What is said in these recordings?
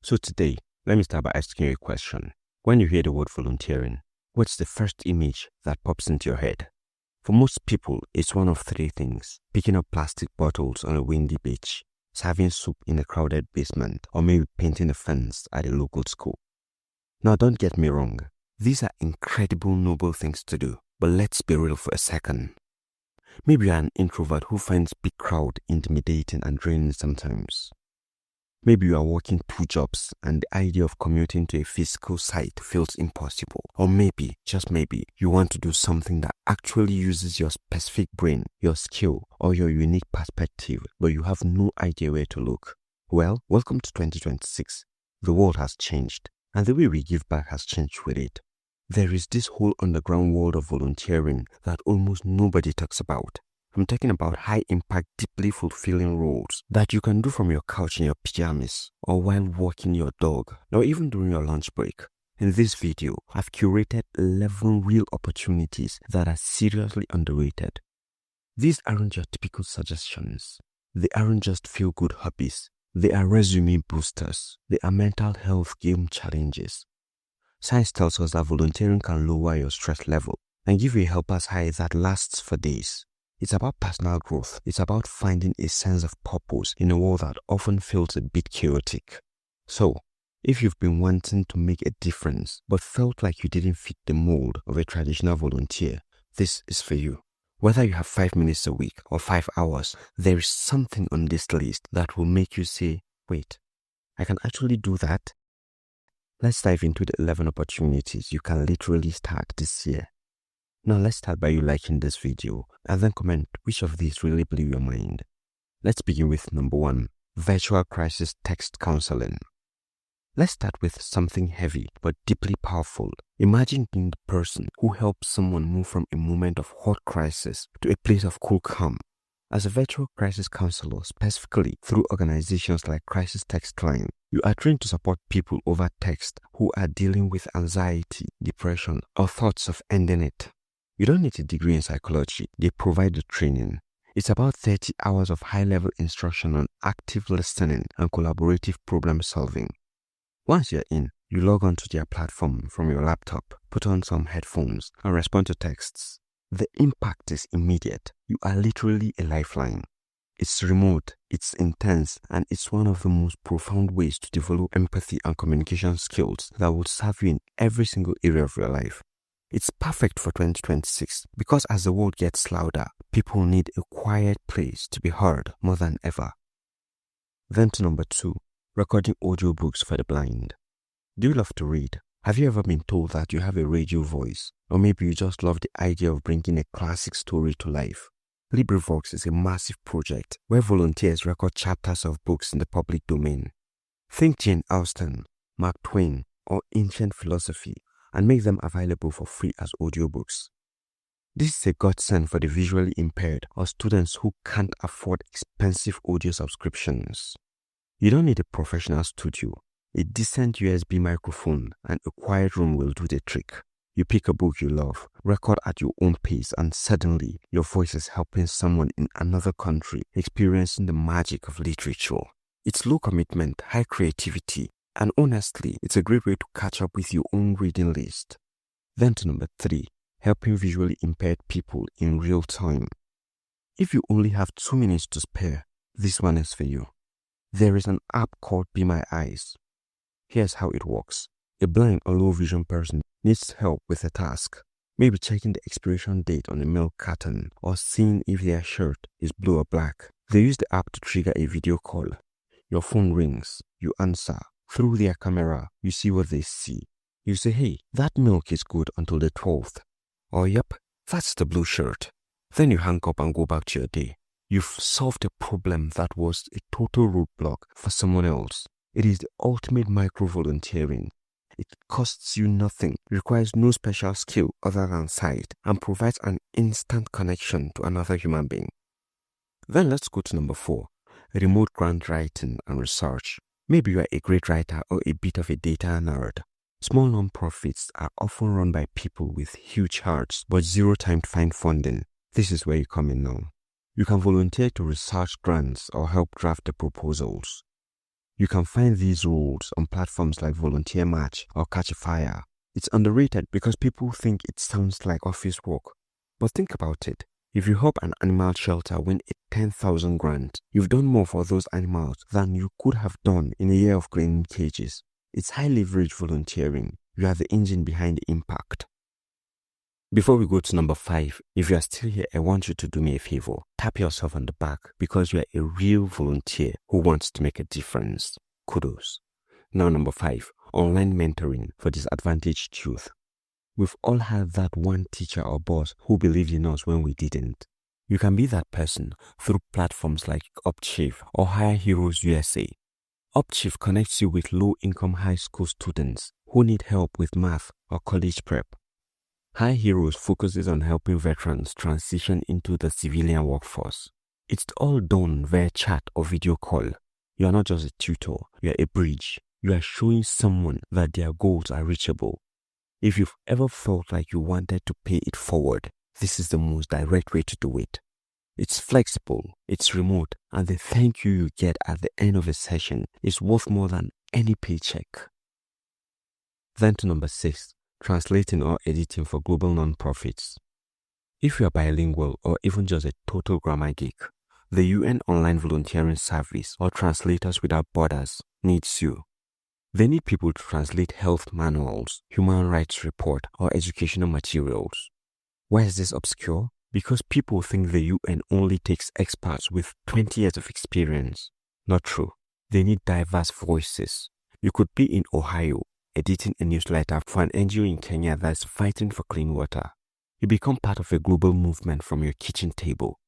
So today, let me start by asking you a question. When you hear the word volunteering, what's the first image that pops into your head? For most people, it's one of three things: picking up plastic bottles on a windy beach, serving soup in a crowded basement, or maybe painting a fence at a local school. Now, don't get me wrong. These are incredible, noble things to do. But let's be real for a second. Maybe you're an introvert who finds big crowd intimidating and draining sometimes. Maybe you are working 2 jobs and the idea of commuting to a physical site feels impossible. Or maybe, just maybe, you want to do something that actually uses your specific brain, your skill, or your unique perspective, but you have no idea where to look. Well, welcome to 2026. The world has changed, and the way we give back has changed with it. There is this whole underground world of volunteering that almost nobody talks about. I'm talking about high-impact, deeply fulfilling roles that you can do from your couch in your pajamas, or while walking your dog, or even during your lunch break. In this video, I've curated 11 real opportunities that are seriously underrated. These aren't your typical suggestions. They aren't just feel-good hobbies. They are resume boosters. They are mental health game challenges. Science tells us that volunteering can lower your stress level and give you a helper's high that lasts for days. It's about personal growth. It's about finding a sense of purpose in a world that often feels a bit chaotic. So, if you've been wanting to make a difference but felt like you didn't fit the mold of a traditional volunteer, this is for you. Whether you have 5 minutes a week or 5 hours, there is something on this list that will make you say, wait, I can actually do that? Let's dive into the 11 opportunities you can literally start this year. Now let's start by you liking this video and then comment which of these really blew your mind. Let's begin with number 1, virtual crisis text counseling. Let's start with something heavy but deeply powerful. Imagine being the person who helps someone move from a moment of hot crisis to a place of cool calm. As a virtual crisis counselor, specifically through organizations like Crisis Text Line, you are trained to support people over text who are dealing with anxiety, depression, or thoughts of ending it. You don't need a degree in psychology. They provide the training. It's about 30 hours of high-level instruction on active listening and collaborative problem solving. Once you're in, you log on to their platform from your laptop, put on some headphones, and respond to texts. The impact is immediate. You are literally a lifeline. It's remote, it's intense, and it's one of the most profound ways to develop empathy and communication skills that will serve you in every single area of your life. It's perfect for 2026 because as the world gets louder, people need a quiet place to be heard more than ever. Then to number 2, recording audiobooks for the blind. Do you love to read? Have you ever been told that you have a radio voice? Or maybe you just love the idea of bringing a classic story to life? LibriVox is a massive project where volunteers record chapters of books in the public domain. Think Jane Austen, Mark Twain, or ancient philosophy and make them available for free as audiobooks. This is a godsend for the visually impaired or students who can't afford expensive audio subscriptions. You don't need a professional studio. A decent USB microphone and a quiet room will do the trick. You pick a book you love, record at your own pace, and suddenly your voice is helping someone in another country experiencing the magic of literature. It's low commitment, high creativity, and honestly, it's a great way to catch up with your own reading list. Then to number 3, helping visually impaired people in real time. If you only have 2 minutes to spare, this one is for you. There is an app called Be My Eyes. Here's how it works. A blind or low vision person needs help with a task, maybe checking the expiration date on a milk carton or seeing if their shirt is blue or black. They use the app to trigger a video call. Your phone rings, you answer. Through their camera, you see what they see. You say, hey, that milk is good until the 12th. Or yep, that's the blue shirt. Then you hang up and go back to your day. You've solved a problem that was a total roadblock for someone else. It is the ultimate micro-volunteering. It costs you nothing, requires no special skill other than sight, and provides an instant connection to another human being. Then let's go to number 4, remote grant writing and research. Maybe you are a great writer or a bit of a data nerd. Small non-profits are often run by people with huge hearts but zero time to find funding. This is where you come in now. You can volunteer to research grants or help draft the proposals. You can find these roles on platforms like Volunteer Match or Catch a Fire. It's underrated because people think it sounds like office work. But think about it. If you help an animal shelter win a 10,000 grant, you've done more for those animals than you could have done in a year of cleaning cages. It's high leverage volunteering. You are the engine behind the impact. Before we go to number 5, if you are still here, I want you to do me a favor. Tap yourself on the back because you are a real volunteer who wants to make a difference. Kudos. Now number 5, online mentoring for disadvantaged youth. We've all had that one teacher or boss who believed in us when we didn't. You can be that person through platforms like Upchief or Hire Heroes USA. Upchief connects you with low-income high school students who need help with math or college prep. Hire Heroes focuses on helping veterans transition into the civilian workforce. It's all done via chat or video call. You are not just a tutor, you are a bridge. You are showing someone that their goals are reachable. If you've ever felt like you wanted to pay it forward, this is the most direct way to do it. It's flexible, it's remote, and the thank you get at the end of a session is worth more than any paycheck. Then to number 6, translating or editing for global non-profits. If you are bilingual or even just a total grammar geek, the UN Online Volunteering Service or Translators Without Borders needs you. They need people to translate health manuals, human rights report, or educational materials. Why is this obscure? Because people think the UN only takes experts with 20 years of experience. Not true. They need diverse voices. You could be in Ohio, editing a newsletter for an NGO in Kenya that's fighting for clean water. You become part of a global movement from your kitchen table.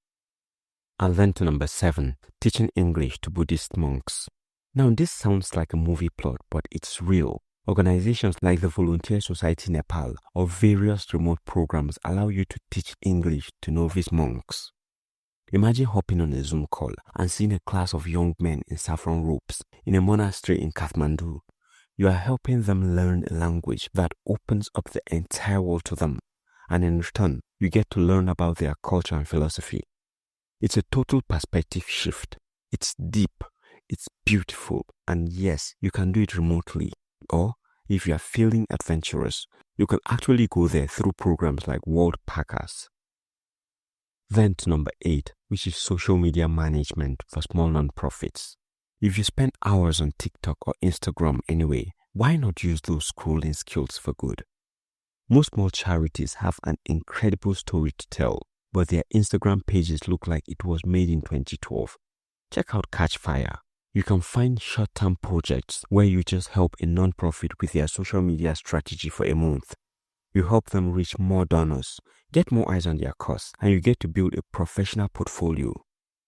And then to number 7, teaching English to Buddhist monks. Now this sounds like a movie plot, but it's real. Organizations like the Volunteer Society Nepal or various remote programs allow you to teach English to novice monks. Imagine hopping on a Zoom call and seeing a class of young men in saffron robes in a monastery in Kathmandu. You are helping them learn a language that opens up the entire world to them, and in return, you get to learn about their culture and philosophy. It's a total perspective shift. It's deep. It's beautiful, and yes, you can do it remotely. Or, if you are feeling adventurous, you can actually go there through programs like World Packers. Then to number 8, which is social media management for small non-profits. If you spend hours on TikTok or Instagram anyway, why not use those scrolling skills for good? Most small charities have an incredible story to tell, but their Instagram pages look like it was made in 2012. Check out Catch Fire. You can find short-term projects where you just help a non-profit with their social media strategy for a month. You help them reach more donors, get more eyes on their cause, and you get to build a professional portfolio.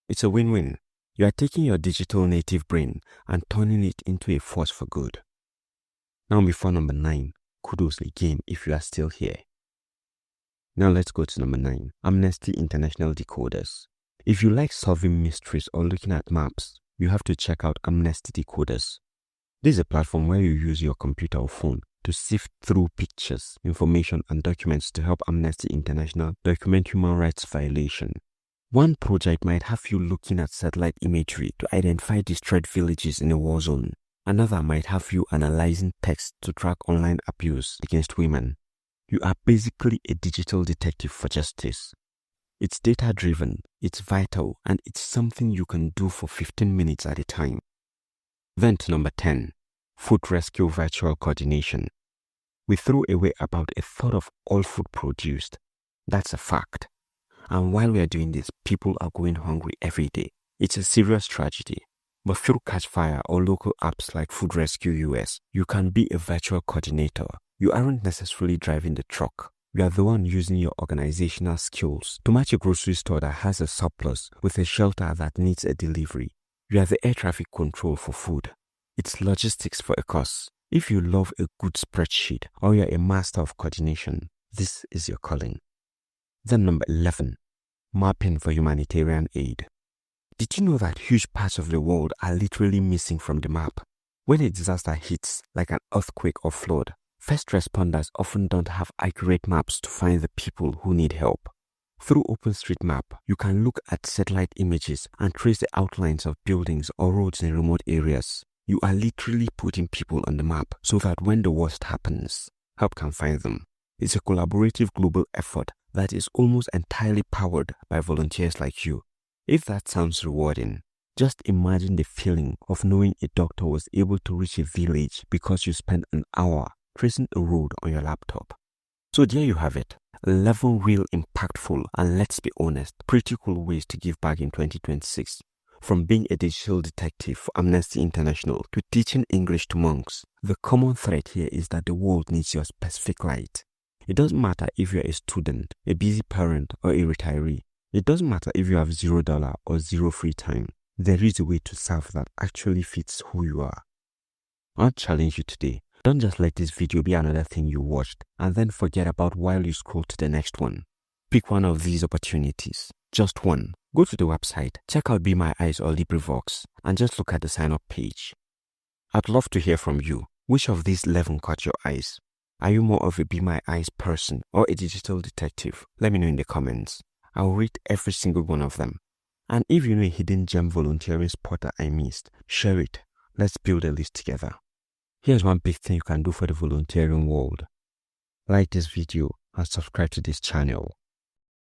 It's a win-win. You are taking your digital native brain and turning it into a force for good. Now before number 9, kudos again if you are still here. Now let's go to number 9, Amnesty International Decoders. If you like solving mysteries or looking at maps, you have to check out Amnesty Decoders. This is a platform where you use your computer or phone to sift through pictures, information, and documents to help Amnesty International document human rights violation. One project might have you looking at satellite imagery to identify destroyed villages in a war zone. Another might have you analyzing text to track online abuse against women. You are basically a digital detective for justice. It's data-driven, it's vital, and it's something you can do for 15 minutes at a time. Then to number 10, food rescue virtual coordination. We throw away about a third of all food produced. That's a fact. And while we are doing this, people are going hungry every day. It's a serious tragedy. But through Catchfire or local apps like Food Rescue US, you can be a virtual coordinator. You aren't necessarily driving the truck. You are the one using your organizational skills to match a grocery store that has a surplus with a shelter that needs a delivery. You are the air traffic control for food. It's logistics for a cause. If you love a good spreadsheet or you're a master of coordination, this is your calling. Then number 11, mapping for humanitarian aid. Did you know that huge parts of the world are literally missing from the map? When a disaster hits, like an earthquake or flood, first responders often don't have accurate maps to find the people who need help. Through OpenStreetMap, you can look at satellite images and trace the outlines of buildings or roads in remote areas. You are literally putting people on the map so that when the worst happens, help can find them. It's a collaborative global effort that is almost entirely powered by volunteers like you. If that sounds rewarding, just imagine the feeling of knowing a doctor was able to reach a village because you spent an hour tracing a road on your laptop. So there you have it, 11 real impactful and, let's be honest, pretty cool ways to give back in 2026. From being a digital detective for Amnesty International to teaching English to monks, the common thread here is that the world needs your specific light. It doesn't matter if you're a student, a busy parent, or a retiree. It doesn't matter if you have $0 or zero free time. There is a way to serve that actually fits who you are. I'll challenge you today. Don't just let this video be another thing you watched and then forget about while you scroll to the next one. Pick one of these opportunities. Just one. Go to the website, check out Be My Eyes or LibriVox, and just look at the sign-up page. I'd love to hear from you. Which of these 11 caught your eyes? Are you more of a Be My Eyes person or a digital detective? Let me know in the comments. I'll read every single one of them. And if you know a hidden gem volunteering spot I missed, share it. Let's build a list together. Here's one big thing you can do for the volunteering world. Like this video and subscribe to this channel.